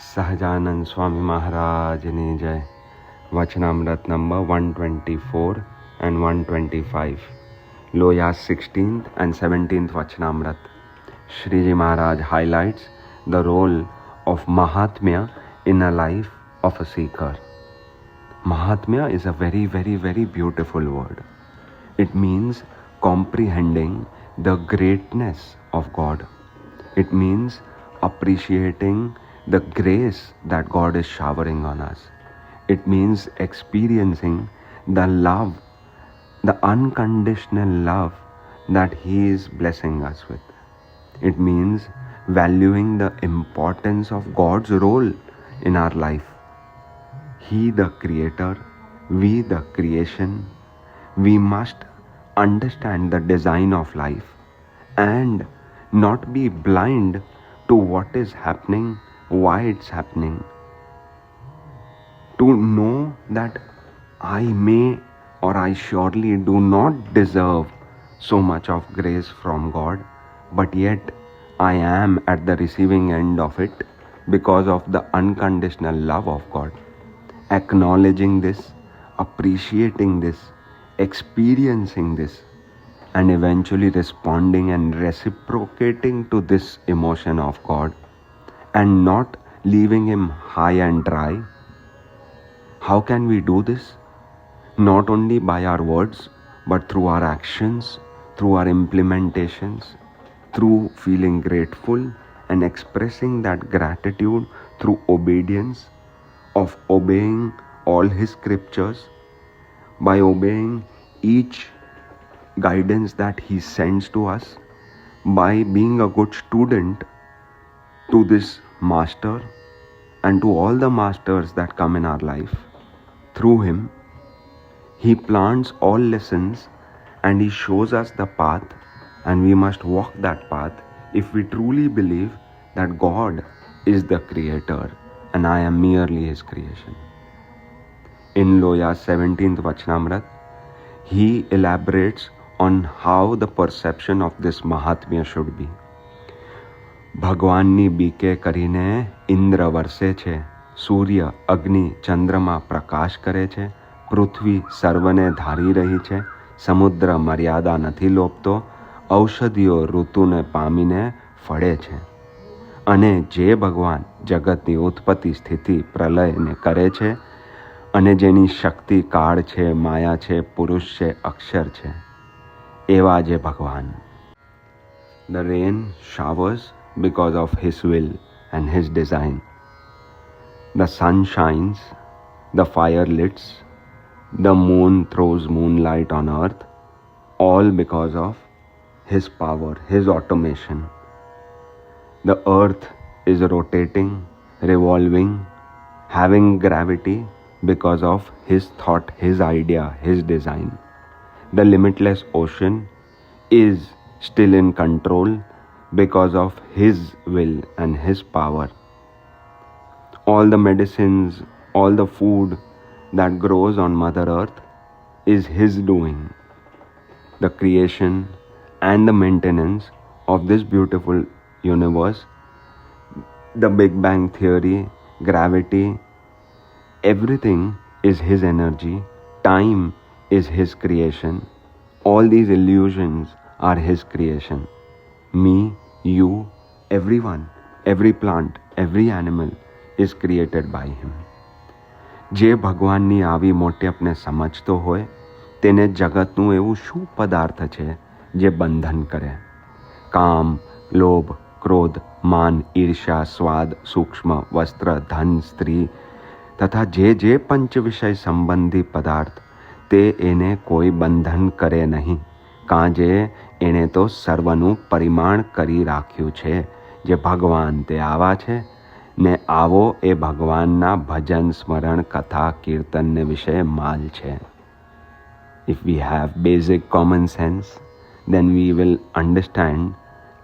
સહજાનંદ સ્વામી મહારાજની જય. Vachnamrut number 124 and 125. Loya's 16th and 17th Vachnamrut. Shriji Maharaj highlights the role of Mahatmya in a life of a seeker. Mahatmya is a very, very, very beautiful word. It means comprehending the greatness of God. It means appreciating the grace that God is showering on us. It means experiencing the love, the unconditional love that He is blessing us with. It means valuing the importance of God's role in our life. He the creator, we the creation. We must understand the design of life and not be blind to what is happening, why it's happening. To know that I may or I surely do not deserve so much of grace from God, but yet I am at the receiving end of it because of the unconditional love of God. Acknowledging this, appreciating this, experiencing this, and eventually responding and reciprocating to this emotion of God and not leaving Him high and dry. How can we do this? Not only by our words, but through our actions, through our implementations, through feeling grateful and expressing that gratitude through obedience, of obeying all His scriptures, by obeying each guidance that He sends to us, by being a good student to this Master and to all the Masters that come in our life. Through Him, He plants all lessons and He shows us the path, and we must walk that path if we truly believe that God is the Creator and I am merely His creation. In Loya's 17th Vachnamrut, he elaborates on how the perception of this Mahatmya should be. ભગવાનની બીકે કરીને ઇન્દ્ર વરસે છે, સૂર્ય, અગ્નિ, ચંદ્રમા પ્રકાશ કરે છે, પૃથ્વી સર્વને ધારી રહી છે, સમુદ્ર મર્યાદા નથી લોપતો, ઔષધિઓ ઋતુને પામીને ફળે છે. અને જે ભગવાન જગતની ઉત્પત્તિ સ્થિતિ પ્રલયને કરે છે અને જેની શક્તિ કાળ છે, માયા છે, પુરુષ છે, અક્ષર છે, એવા જે ભગવાન. The rain showers because of His will and His design. The sun shines, the fire lights, the moon throws moonlight on earth, all because of His power, His automation. The earth is rotating, revolving, having gravity because of His thought, His idea, His design. The limitless ocean is still in control because of His will and His power. All the medicines, all the food that grows on Mother Earth is His doing. The creation and the maintenance of this beautiful universe, the Big Bang Theory, gravity, everything is His energy. Time is His creation. All these illusions are His creation. Me, you, everyone, every plant, every animal is created by Him. જે ભગવાનની આવી મોટેપને સમજતો હોય તેને જગતનું એવું શું પદાર્થ છે જે બંધન કરે? કામ, લોભ, ક્રોધ, માન, ઈર્ષ્યા, સ્વાદ, સૂક્ષ્મ, વસ્ત્ર, ધન, સ્ત્રી તથા જે પંચ વિષય સંબંધી પદાર્થ તે એને કોઈ બંધન કરે નહીં, કાંજે એણે તો સર્વનું પરિમાણ કરી રાખ્યું છે. જે ભગવાન તે આવા છે ને આવો એ ભગવાનના ભજન સ્મરણ કથા કીર્તનને વિશે માલ છે. If we have basic common sense, then we will understand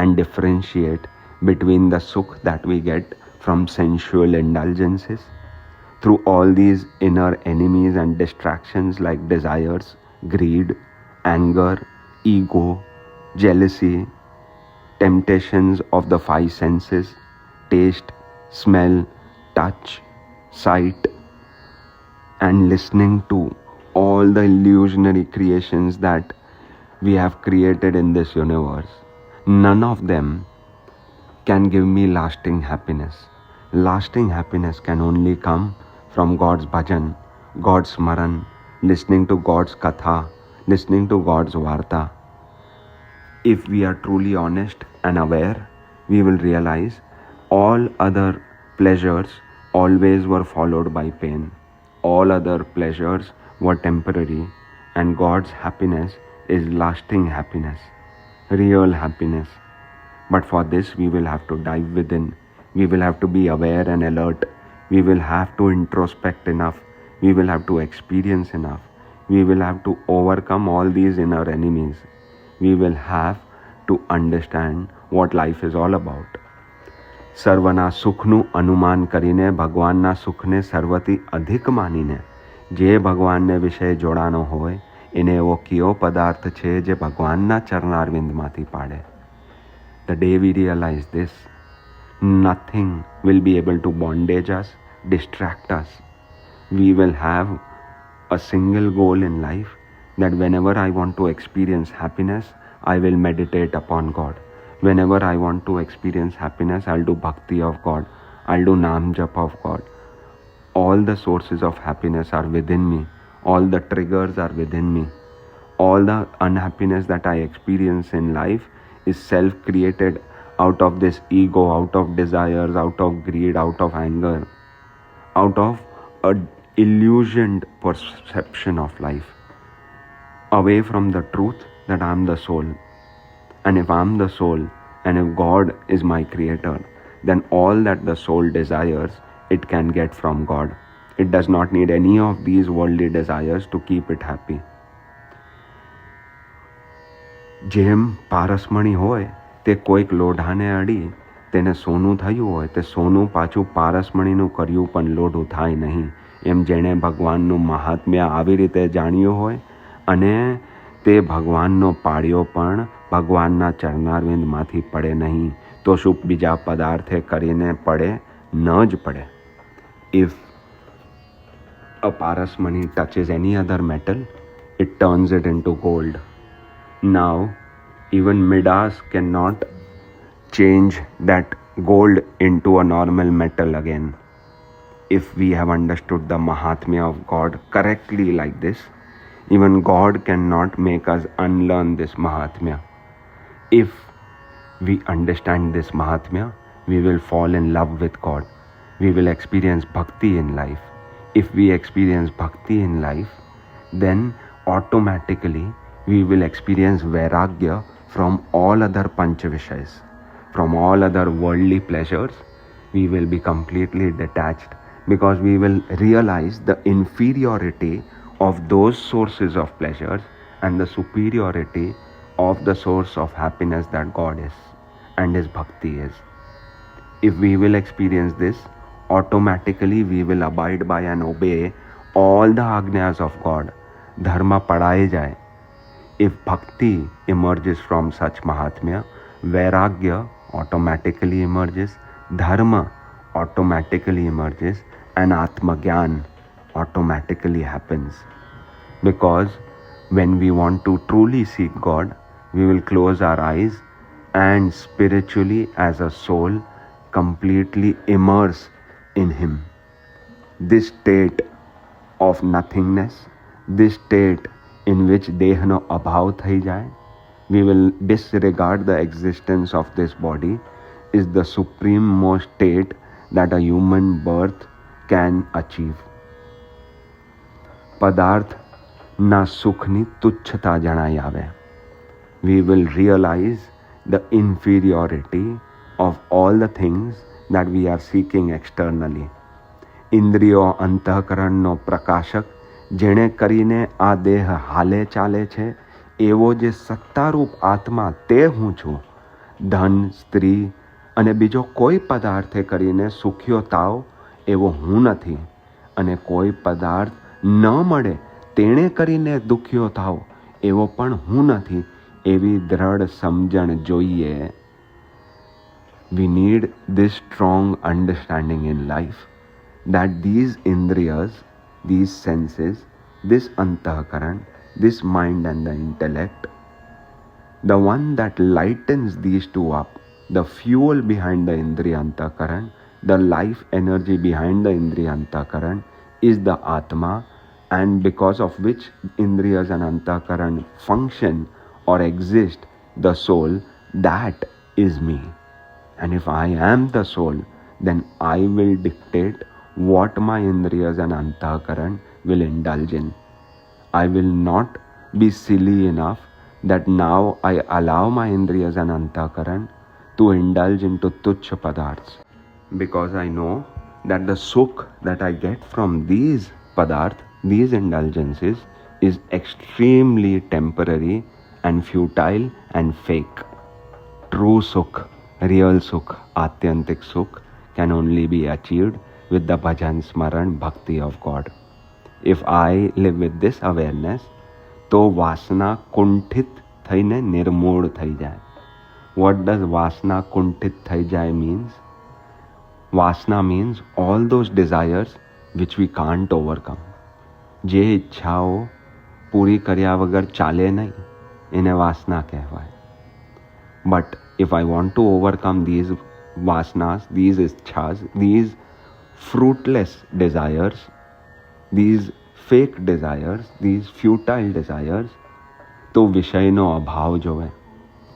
and differentiate between the sukh that we get from sensual indulgences through all these inner enemies and distractions like desires, greed, anger, ego, jealousy, temptations of the five senses, taste, smell, touch, sight, and listening to all the illusionary creations that we have created in this universe, none of them can give me lasting happiness. Lasting happiness can only come from God's bhajan, God's smaran, listening to God's katha, listening to God's varta. If we are truly honest and aware, we will realize all other pleasures always were followed by pain. All other pleasures were temporary, and God's happiness is lasting happiness, real happiness. But for this, we will have to dive within. We will have to be aware and alert. We will have to introspect enough. We will have to experience enough. We will have to overcome all these inner enemies. We will have to understand what life is all about. સર્વના સુખનું અનુમાન કરીને ભગવાનના સુખને સર્વથી અધિક માનીને જે ભગવાનને વિશે જોડાનો હોય એને એવો કયો પદાર્થ છે જે ભગવાનના ચરણારવિંદમાંથી પાડે. The day we realize this, nothing will be able to bondage us, distract us. We will have a single goal in life, that whenever I want to experience happiness, I will meditate upon God. Whenever I want to experience happiness, I'll do bhakti of God. I'll do Nam Jap of God. All the sources of happiness are within me. All the triggers are within me. All the unhappiness that I experience in life is self-created out of this ego, out of desires, out of greed, out of anger, out of an illusioned perception of life, away from the truth that I'm the soul. And if I'm the soul, and if God is my creator, then all that the soul desires, it can get from God. It does not need any of these worldly desires to keep it happy. જેમ પારસમણી હોય તે કોઈક લોઢાને અડી તેને સોનું થયું હોય તે સોનું પાછું પારસમણીનું કર્યું પણ લોઢું થાય નહીં. એમ જેણે ભગવાનનું મહાત્મ્ય આવી રીતે જાણ્યું હોય અને તે ભગવાનનો પાળ્યો પણ ભગવાનના ચરણારવિંદમાંથી પડે નહીં તો શું બીજા પદાર્થે કરીને પડે? ન જ પડે. If a parasmani touches any other metal, it turns it into gold. Now, even Midas cannot change that gold into a normal metal again. If we have understood the Mahatmya of God correctly like this, even God cannot make us unlearn this Mahatmya. If we understand this Mahatmya, we will fall in love with God. We will experience bhakti in life. If we experience bhakti in life, then automatically we will experience vairagya from all other pancha-vishayas. From all other worldly pleasures, we will be completely detached, because we will realize the inferiority of those sources of pleasures and the superiority of the source of happiness that God is and His bhakti is. If we will experience this, automatically we will abide by and obey all the agnyas of God. Dharma padaye jaye. If bhakti emerges from such Mahatmya, vairagya automatically emerges, dharma automatically emerges, and atmagyan automatically happens. Because when we want to truly seek God, we will close our eyes and spiritually as a soul completely immerse in Him. This state of nothingness, this state in which dehno abhav thai jaye, we will disregard the existence of this body, is the supreme most state that a human birth can achieve. પદાર્થ ના સુખની તુચ્છતા જણાઈ આવે. We will realize the inferiority of all the things that we are seeking externally. ઇન્દ્રિયો અંતઃકરણનો પ્રકાશક જેણે કરીને આ દેહ હાલે ચાલે છે એવો જે સત્તારૂપ આત્મા તે હું છું. ધન, સ્ત્રી અને બીજો કોઈ પદાર્થે કરીને સુખ્યો તાવ એવો હું નથી, અને કોઈ પદાર્થ ન મળે તેણે કરીને દુખ્યો થાવ એવો પણ હું નથી. એવી દ્રઢ સમજણ જોઈએ. We need this strong understanding in life that these indriyas, these senses, this antahkaran, this mind and the intellect, the one that lightens these two up, the fuel behind the indriya antahkaran, the life energy behind the indriya antahkaran is the Atma, and because of which indriyas and antahkaran function or exist, the soul, that is me. And if I am the soul, then I will dictate what my indriyas and antahkaran will indulge in. I will not be silly enough that now I allow my indriyas and antahkaran to indulge into tuchha padarths, because I know that the sukh that I get from these padarth, these indulgences, is extremely temporary and futile and fake. True sukh, real sukh, atyantik sukh can only be achieved with the bhajan smaran bhakti of God. If I live with this awareness, तो वासना कुंठित થઈને નિર્મૂળ થઈ જાય. What does વાસના કુંઠિત થઈ જાય means? Vasana means all those desires which we can't overcome. જે ઈચ્છાઓ પૂરી કર્યા વગર ચાલે નહીં, એને વાસના કહેવાય. But if I want to overcome these vasanas, these ichhas, these fruitless desires, these fake desires, these futile desires, તો વિષયનો અભાવ જોવે.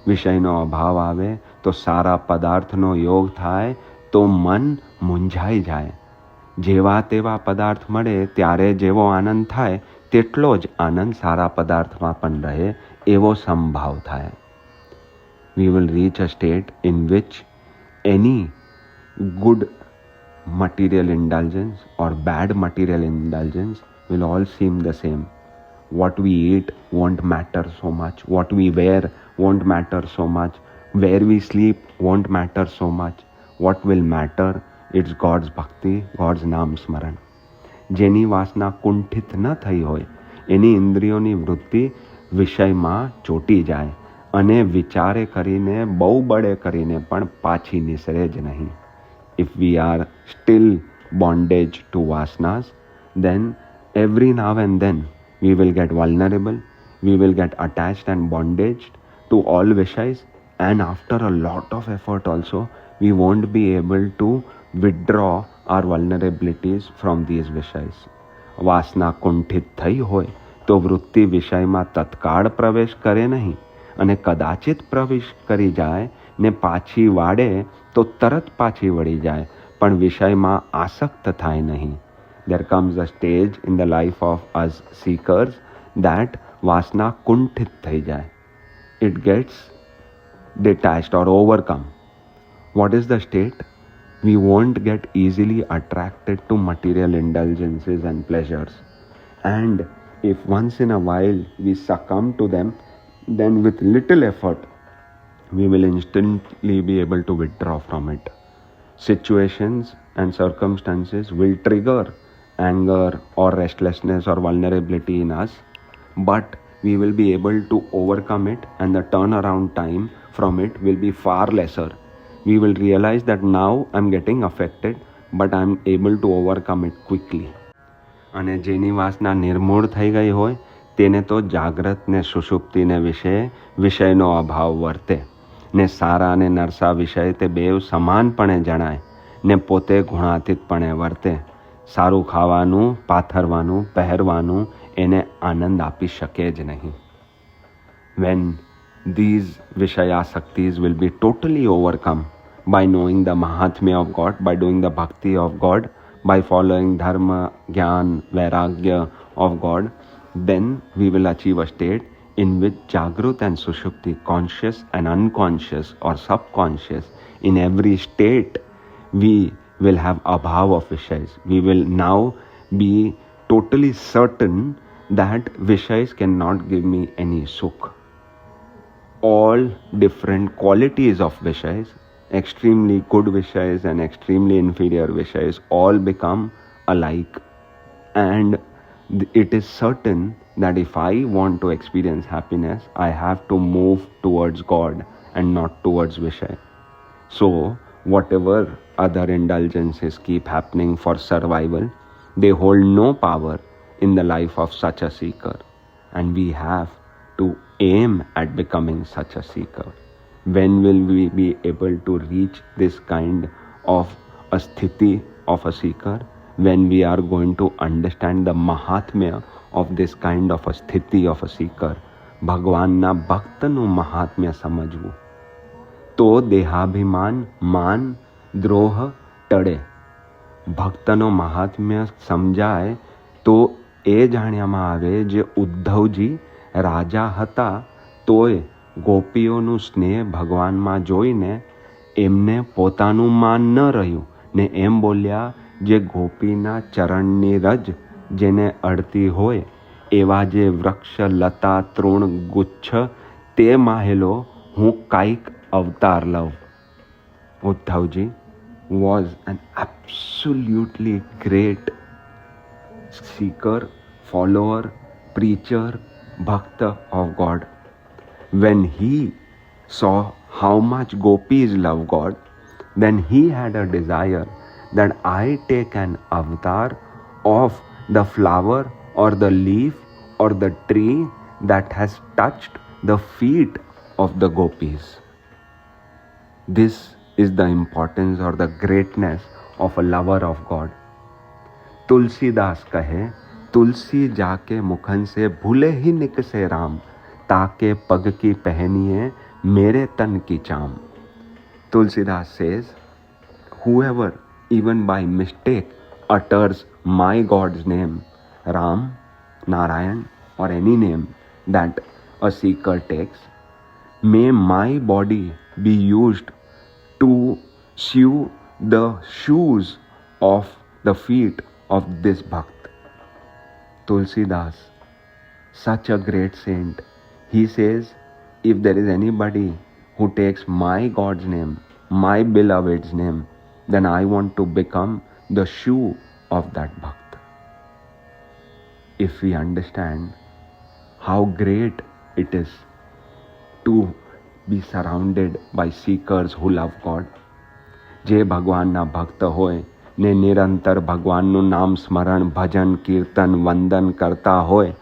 વિષયનો અભાવ આવે તો સારા પદાર્થનો યોગ થાય તો મન મૂંઝાઈ જાય. જેવા તેવા પદાર્થ મળે ત્યારે જેવો આનંદ થાય તેટલો જ આનંદ સારા પદાર્થમાં પણ રહે એવો સંભાવ થાય. We will reach a state in which any good material indulgence or bad material indulgence will all seem the same. What we eat won't matter so much. What we wear won't matter so much. Where we sleep won't matter so much. What will matter? It's God's bhakti, God's naam smaran. જેની વાસના કુંઠિત ન થઈ હોય, એની ઇન્દ્રિયોની વૃત્તિ વિષયમાં ચોટી જાય અને વિચારે કરીને બહુ બળે કરીને પણ પાછી નિસરે જ નહીં. If we are still bondage to vasanas, then every now and then we will get vulnerable, we will get attached and bondaged to all vishayas, and after a lot of effort also, we won't be able to withdraw our vulnerabilities from these vishayas. વાસના કુંઠિત થઈ હોય તો વૃત્તિ વિષયમાં તત્કાળ પ્રવેશ કરે નહીં, અને કદાચિત પ્રવેશ કરી જાય ને પાછી વાળે તો તરત પાછી વળી જાય, પણ વિષયમાં આસક્ત થાય નહીં. There comes a stage in the life of us seekers that vasana kunthit thai jai. It gets detached or overcome. What is the state? We won't get easily attracted to material indulgences and pleasures. And if once in a while we succumb to them, then with little effort, we will instantly be able to withdraw from it. Situations and circumstances will trigger anger or restlessness or vulnerability in us, but we will be able to overcome it, and the turnaround time from it will be far lesser. We will realize that now I'm getting affected, but I'm able to overcome it quickly. અને જેની વાસના નિર્મૂળ થઈ ગઈ હોય તેને તો જાગ્રત ને સુષુપ્તિને વિશે વિષયનો અભાવ વર્તે ને સારા અને નરસા વિષય તે બેવ સમાનપણે જણાય ને પોતે ગુણાતીતપણે વર્તે. સારું ખાવાનું, પાથરવાનું, પહેરવાનું એને આનંદ આપી શકે જ નહીં. When these vishayasaktis will be totally overcome by knowing the Mahatmya of God, by doing the bhakti of God, by following dharma, gyan, vairagya of God, then we will achieve a state in which Jagrut and Sushupti, conscious and unconscious or subconscious, in every state we will have abhav of vishayas. We will now be totally certain that vishayas cannot give me any sukh. All different qualities of vishayas, extremely good vishayas and extremely inferior vishayas, all become alike. And it is certain that if I want to experience happiness, I have to move towards God and not towards vishaya. So, whatever other indulgences keep happening for survival, they hold no power in the life of such a seeker. And we have to aim at becoming such a seeker. When will we be able to reach this kind of a sthiti of a seeker? When we are going to understand the Mahatmya of this kind of a sthiti of a seeker. ભગવાનના ભક્તનું મહાત્મ્ય સમજવું, તો દેહાભિમાન માન દ્રોહ ટળે. ભક્તનો મહાત્મ્ય સમજાય તો એ જાણ્યામાં આવે જે ઉદ્ધવજી રાજા હતા તોય ગોપીઓનું સ્નેહ ભગવાનમાં જોઈને એમને પોતાનું માન ન રહ્યું ને એમ બોલ્યા જે ગોપીના ચરણની રજ જેને અડતી હોય એવા જે વૃક્ષ લતા તૃણ ગુચ્છ તે માહેલો હું કાંઈક અવતાર લઉં. ઉદ્ધવજી was an absolutely great seeker, follower, preacher, bhakta of God. When he saw how much gopis love God, then he had a desire that I take an avatar of the flower or the leaf or the tree that has touched the feet of the gopis. This is the importance or the greatness of a lover of God. Tulsidas कहे, तुलसी जाके मुखन से भूले ही निकसे राम, ताके पग की पहनिए मेरे तन की चाम. Tulsidas says, whoever even by mistake utters my God's name, Ram, Narayan, or any name that a seeker takes, may my body be used to sew the shoes of the feet of this Bhakt. Tulsidas, such a great saint, he says, if there is anybody who takes my God's name, my beloved's name, then I want to become the shoe of that Bhakt. If we understand how great it is to be surrounded by seekers who love God, જે ભગવાનના ભક્ત હોય ને નિરંતર ભગવાનનું નામ સ્મરણ ભજન કીર્તન વંદન કરતા હોય,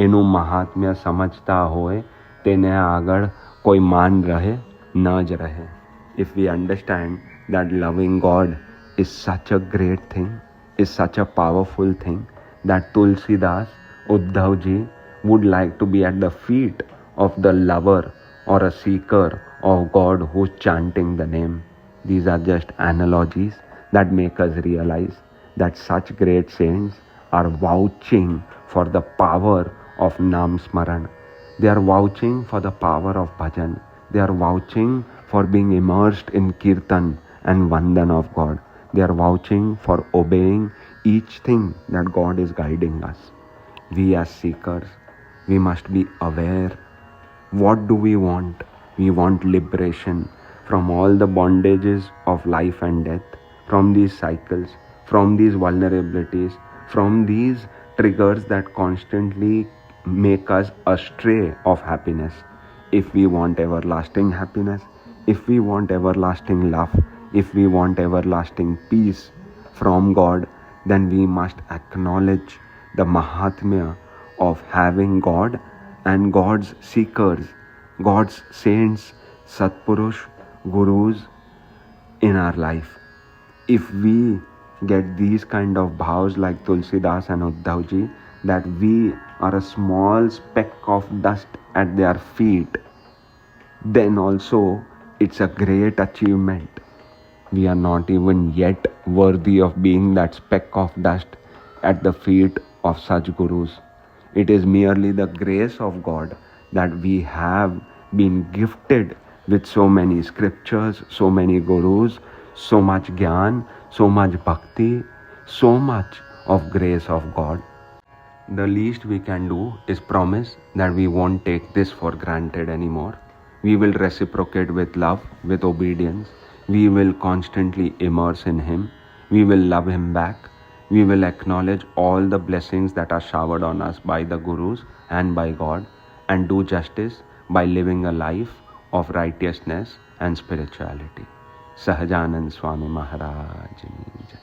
એનું મહાત્મ્ય સમજતા હોય, તેને આગળ કોઈ માન રહે ન જ રહે. If we understand that loving God is such a great thing, is such a powerful thing, that Tulsidas, Uddhavji would like to be at the feet of the lover or a seeker of God who's chanting the name. These are just analogies that make us realize that such great saints are vouching for the power of Nam Smaran. They are vouching for the power of bhajan. They are vouching for being immersed in kirtan and vandan of God. They are vouching for obeying each thing that God is guiding us. We as seekers, we must be aware. What do we want? We want liberation from all the bondages of life and death, from these cycles, from these vulnerabilities, from these triggers that constantly make us astray of happiness. If we want everlasting happiness, if we want everlasting love, if we want everlasting peace from God, then we must acknowledge the Mahatmya of having God and God's seekers, God's saints, Satpurush, Gurus in our life. If we get these kind of bhavs like Tulsidas and Uddhavji, that we are a small speck of dust at their feet, then also it's a great achievement. We are not even yet worthy of being that speck of dust at the feet of such gurus. It is merely the grace of God that we have been gifted with so many scriptures, so many gurus, so much gyan, so much bhakti, so much of grace of God. The least we can do is promise that we won't take this for granted anymore. We will reciprocate with love, with obedience. We will constantly immerse in Him. We will love Him back. We will acknowledge all the blessings that are showered on us by the Gurus and by God, and do justice by living a life of righteousness and spirituality. Sahajanand Swami મહારાજની જય.